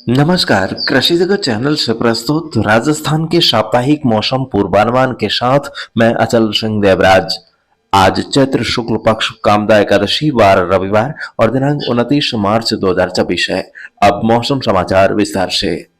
नमस्कार, कृषि जगत चैनल से प्रस्तुत राजस्थान के साप्ताहिक मौसम पूर्वानुमान के साथ मैं अचल सिंह देवराज। आज चैत्र शुक्ल पक्ष कामदा एकादशी वार रविवार और दिनांक 29 मार्च 2024 है। अब मौसम समाचार विस्तार से।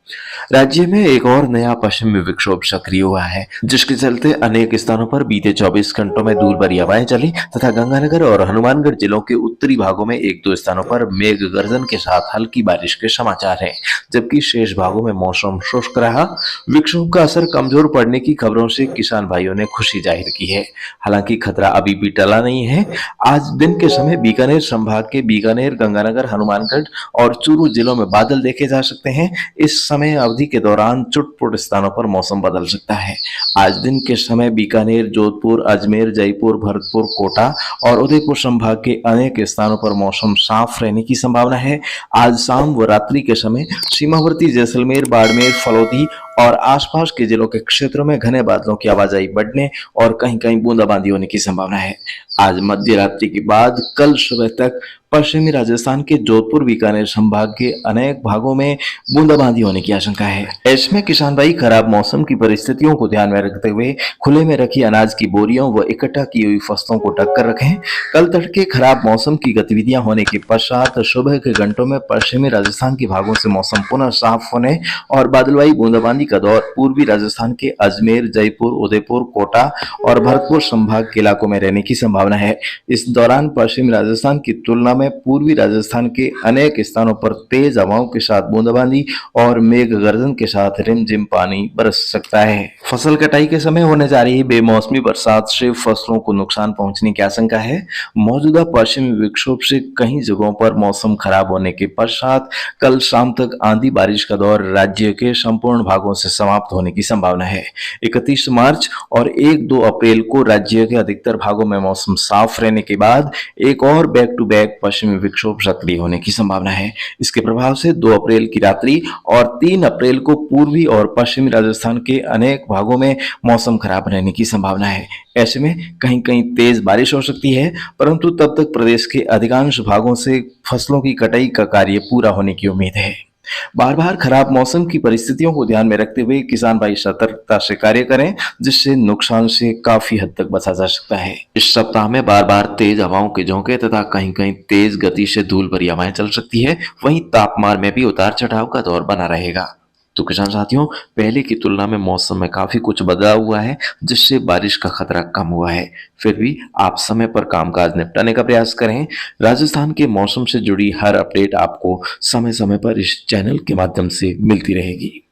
राज्य में एक और नया पश्चिमी विक्षोभ सक्रिय हुआ है, जिसके चलते अनेक स्थानों पर बीते 24 घंटों में धूल भरी हवाएं चली तथा गंगानगर और हनुमानगढ़ जिलों के उत्तरी भागों में एक दो स्थानों पर मेघ गर्जन के साथ हल्की बारिश के समाचार हैं, जबकि शेष भागों में मौसम शुष्क रहा। विक्षोभ का असर कमजोर पड़ने की खबरों से किसान भाइयों ने खुशी जाहिर की है। हालांकि खतरा अभी भी टला नहीं है। आज दिन के समय बीकानेर संभाग के बीकानेर, गंगानगर, हनुमानगढ़ और चूरू जिलों में बादल देखे जा सकते हैं। इस समय अवधि के दौरान चुटपुट स्थानों पर मौसम बदल सकता है। आज दिन के समय बीकानेर, जोधपुर, अजमेर, जयपुर, भरतपुर, कोटा और उदयपुर संभाग के अनेक स्थानों पर मौसम साफ रहने की संभावना है। आज शाम व रात्रि के समय सीमावर्ती जैसलमेर, बाड़मेर, फलौदी और आसपास के जिलों के क्षेत्रों में घने बादलों की आवाजाही बढ़ने और कहीं कहीं बूंदाबांदी होने की संभावना है। आज मध्य रात्रि के बाद कल सुबह तक पश्चिमी राजस्थान के जोधपुर, बीकानेर संभाग के अनेक भागों में बूंदाबांदी होने की आशंका है। इसमें किसान भाई खराब मौसम की परिस्थितियों को ध्यान में रखते हुए खुले में रखी अनाज की बोरियों व इकट्ठा की हुई फसलों को ढक कर रखें। कल तड़के खराब मौसम की गतिविधियां होने के पश्चात सुबह के घंटों में पश्चिमी राजस्थान के भागों से मौसम पुनः साफ होने और बादलवाई बूंदाबांदी का दौर पूर्वी राजस्थान के अजमेर, जयपुर, उदयपुर, कोटा और भरतपुर संभाग के इलाकों में रहने की संभावना है। इस दौरान पश्चिमी राजस्थान की तुलना में पूर्वी राजस्थान के अनेक स्थानों पर तेज हवाओं के साथ बूंदाबांदी और मेघ गर्जन के साथ रिमझिम पानी बरस सकता है। फसल कटाई के समय होने जा रही बेमौसमी बरसात से फसलों को नुकसान पहुंचने की आशंका है। मौजूदा पश्चिमी विक्षोभ से कई जगहों पर मौसम खराब होने के पश्चात कल शाम तक आंधी बारिश का दौर राज्य के संपूर्ण भागों से समाप्त होने की संभावना है। 31 मार्च और 1-2 अप्रैल को राज्य के अधिकतर भागों में मौसम साफ रहने के बाद एक और बैक टू बैक पश्चिमी विक्षोभ सक्रिय होने की संभावना है। इसके प्रभाव से 2 अप्रैल की रात्रि और 3 अप्रैल को पूर्वी और पश्चिमी राजस्थान के अनेक भागों में मौसम खराब रहने की संभावना है। ऐसे में कहीं कहीं तेज बारिश हो सकती है, परंतु तब तक प्रदेश के अधिकांश भागों से फसलों की कटाई का कार्य पूरा होने की उम्मीद है। बार बार खराब मौसम की परिस्थितियों को ध्यान में रखते हुए किसान भाई सतर्कता से कार्य करें, जिससे नुकसान से काफी हद तक बचा जा सकता है। इस सप्ताह में बार बार तेज हवाओं के झोंके तथा कहीं कहीं तेज गति से धूल भरी हवाएं चल सकती है। वहीं तापमान में भी उतार चढ़ाव का दौर बना रहेगा। तो किसान साथियों, पहले की तुलना में मौसम में काफी कुछ बदलाव हुआ है, जिससे बारिश का खतरा कम हुआ है। फिर भी आप समय पर कामकाज निपटाने का प्रयास करें। राजस्थान के मौसम से जुड़ी हर अपडेट आपको समय समय पर इस चैनल के माध्यम से मिलती रहेगी।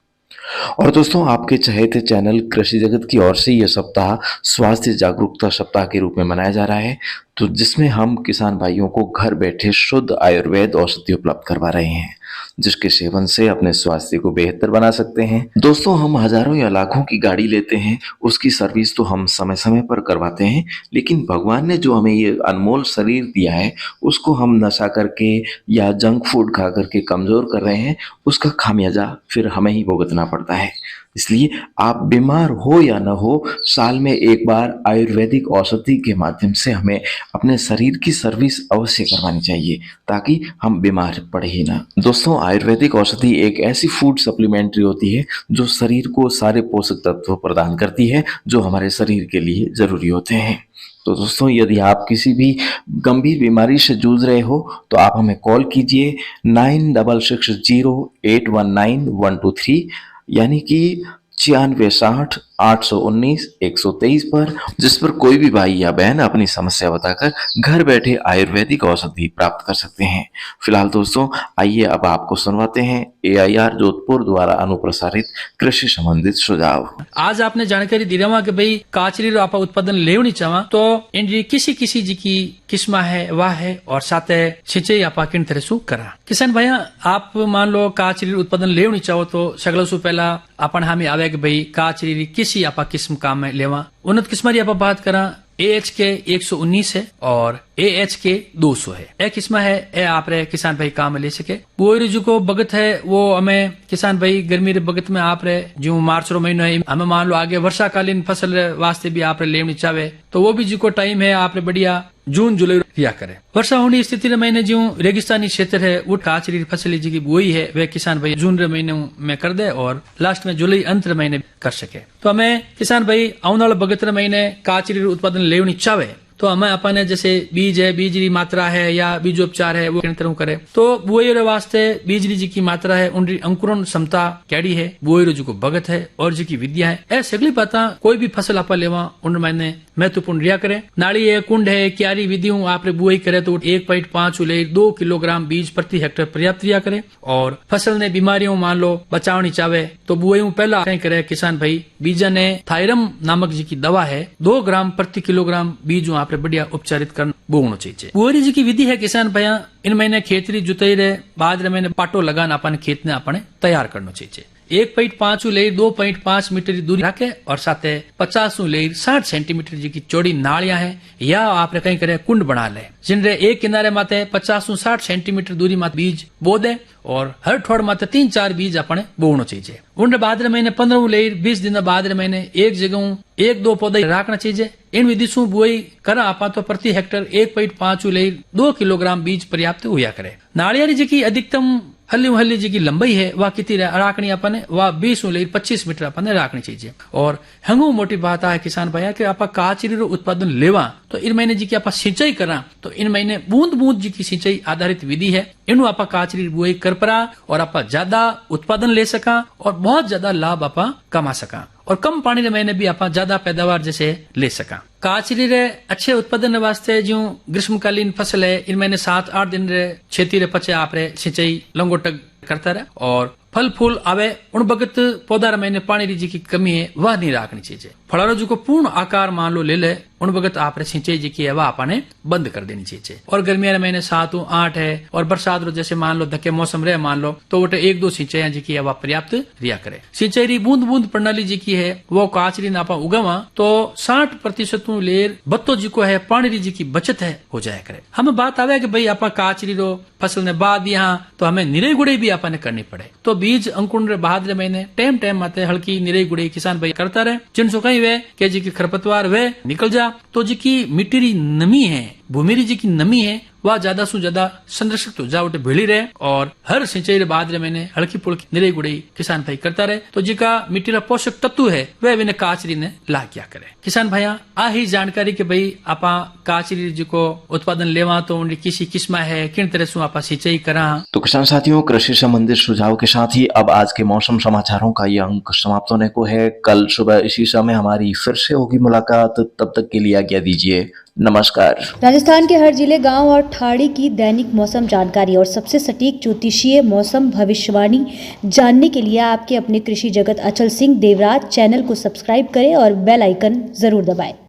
और दोस्तों, आपके चहेते चैनल कृषि जगत की ओर से यह सप्ताह स्वास्थ्य जागरूकता सप्ताह के रूप में मनाया जा रहा है, तो जिसमें हम किसान भाइयों को घर बैठे शुद्ध आयुर्वेद औषधि उपलब्ध करवा रहे हैं, जिसके सेवन से अपने स्वास्थ्य को बेहतर बना सकते हैं। दोस्तों, हम हजारों या लाखों की गाड़ी लेते हैं, उसकी सर्विस तो हम समय समय पर करवाते हैं, लेकिन भगवान ने जो हमें ये अनमोल शरीर दिया है, उसको हम नशा करके या जंक फूड खा करके कमजोर कर रहे हैं। उसका खामियाजा फिर हमें ही भुगतना पड़ता है। इसलिए आप बीमार हो या न हो, साल में एक बार आयुर्वेदिक औषधि के माध्यम से हमें अपने शरीर की सर्विस अवश्य करवानी चाहिए, ताकि हम बीमार पड़े ही ना। दोस्तों, आयुर्वेदिक औषधि एक ऐसी फूड सप्लीमेंट्री होती है जो शरीर को सारे पोषक तत्व प्रदान करती है जो हमारे शरीर के लिए जरूरी होते हैं। तो दोस्तों, यदि आप किसी भी गंभीर बीमारी से जूझ रहे हो तो आप हमें कॉल कीजिए 9660819123 यानी कि 9660819123 पर, जिस पर कोई भी भाई या बहन अपनी समस्या बताकर घर बैठे आयुर्वेदिक औषधि प्राप्त कर सकते हैं। फिलहाल दोस्तों, आइए अब आपको सुनवाते हैं AIR जोधपुर द्वारा अनुप्रसारित कृषि संबंधित सुझाव। आज आपने जानकारी दी रहा कि भाई काचरी आप उत्पादन लेवनी चाहवा तो इंडी किसी किसी जी की किस्म है वह है और साथ सिंचाई आप किन तरह सु करा। किसान भैया, आप मान लो काचरी उत्पादन लेवनी चाहो तो सगलों से पहला अपन हमें आवे कि भाई काचरी किसी आप किस्म काम में लेवा। उन्नत किस्म की आप बात करा AHK 119 है और AHK 200 है। एक किस्म है ए आप रे किसान भाई काम में ले सके। वो जो को बगत है वो हमें किसान भाई गर्मी रे बगत में आप रे जो मार्च रो महीनो है, हमें मान लो आगे वर्षाकालीन फसल वास्ते भी आप रे लेवनी चाहे तो वो भी जो को टाइम है आप रे बढ़िया जून जुलाई रिया करे। वर्षा होने की स्थिति में जो रेगिस्तानी क्षेत्र है वो काचरी फसल जी की बुआई है वह किसान भाई जून रे महीने में कर दे और लास्ट में जुलाई अंत महीने कर सके। तो हमें किसान भाई आने वाले बगत महीने काचरी उत्पादन लेवनी चाहे तो हमें अपने जैसे बीज है, बीज की मात्रा है या बीजोपचार है वो किन तरह करे तो बुआई रे वास्ते बीज जी की मात्रा है उनकी अंकुरण क्षमता कैडी है, बुआई रो जो भगत है और जी की विद्या है ए सगली बाता कोई भी फसल आप लेवा उन मैंने महत्वपूर्ण रिया करे। नाली है, कुंड है, क्यारी विधियों आप बुआई करे तो 1.5 ले 2 किलोग्राम बीज प्रति हेक्टेयर पर्याप्त रिया करे। और फसल ने बीमारियों मान लो बचावनी चाहे तो बुआई पहला कहीं करे किसान भाई बीजा ने थायरम नामक जी की दवा है 2 ग्राम प्रति किलोग्राम बीज आपने बढ़िया उपचारित कर बोना चाहिए। बुआई जी की विधि है किसान भैया इन महीने खेतरी जुताई रे बाद रे महीने पाटो लगान अपने खेत ने अपने तैयार करना चाहिए। 1.5 ले 2.5 मीटर की दूरी रखे और साथ 50 ले 60 सेंटीमीटर जी की चौड़ी नालियां है या आपने कहीं करे कुंड बना ले जिनरे एक किनारे माते 50-60 सेंटीमीटर दूरी माते बीज बो दे और हर ठोड़ माते 3-4 बीज अपने बोना चाहिए। उन बाद महीने 15 ले 20 दिन बाद महीने एक जगह 1-2 पौधे रखना चाहिए। इन विधि से बुआई करा आपा तो प्रति हेक्टर 1.5 ले 2 किलोग्राम बीज पर्याप्त हुआ करे। नालियारी जी की अधिकतम हल्ली जी की लंबाई है वह कितनी राखनी अपने वह 20 ले 25 मीटर अपने राखनी चाहिए। और हंगू मोटी बात है किसान भाई कि आप काचरी रो उत्पादन लेवा तो इन महीने जी की आप सिंचाई करा तो इन महीने बूंद बूंद जी की सिंचाई आधारित विधि है इन आप काचरी बुआई कर परा और आप ज्यादा उत्पादन ले सका और बहुत ज्यादा लाभ आप कमा सका और कम पानी रे महीने भी आप ज्यादा पैदावार जैसे ले सका। काचरी रे अच्छे उत्पादन वास्ते जो ग्रीष्मकालीन फसल है इन महीने 7-8 दिन रे खेती रे पचे आप रे सिंचाई लंगोटक करता रहे और फल फूल आवे उन बगत पौधा रे महीने पानी जी की कमी है वह नहीं रखनी चाहिए। फलारो जी को पूर्ण आकार मान लो ले ले उन बगत आप सिंचाई जी की है वह आपने बंद कर देनी चाहिए। और गर्मिया रे महीने 7-8 है और बरसात रो जैसे मान लो धक्के मौसम रहे मान लो तो वो 1-2 सिंचाई जी की है वह पर्याप्त रिया करे। सिंचाई री बूंद बूंद प्रणाली जी की है वो काचरी नापा उगावा तो 60% लेर बत्तो जी को है पानी जी की बचत है हो जाया करे। हमें बात आवे कि भाई आप काचरी रो फसल ने बाद यहाँ तो हमें निराई गुड़ाई भी आपने करनी पड़े तो बीज अंकुरण रे बाद रे महीने टाइम आते हल्की निराई गुड़ाई किसान भाई करता रहे जिनसो कहीं वे के जी की खरपतवार वे निकल जा तो जी की मिट्टी री नमी है भूमि जी की नमी है वह ज्यादा से ज्यादा संरक्षित हो जावटे भेड़ी रहे और हर सिंचाई रे बाद रे मैंने हल्की पुल्की निराई गुड़ाई किसान भाई करता रहे तो जी का मिट्टी रा पोषक तत्व है वह विने काचरी ने ला क्या करे। किसान भाइया आ ही जानकारी के भाई आपा काचरी जी को उत्पादन लेवा तो उनकी किसी किस्म है किन तरह से आपा सिंचाई करा। तो किसान साथियों कृषि संबंधित सुझाव के साथ ही अब आज के मौसम समाचारों का ये अंक समाप्त होने को है। कल सुबह इसी समय हमारी फिर से होगी मुलाकात, तब तक के लिए आज्ञा दीजिए, नमस्कार। राजस्थान के हर जिले गांव और ठाड़ी की दैनिक मौसम जानकारी और सबसे सटीक ज्योतिषीय मौसम भविष्यवाणी जानने के लिए आपके अपने कृषि जगत अचल सिंह देवराज चैनल को सब्सक्राइब करें और बेल आइकन जरूर दबाएं।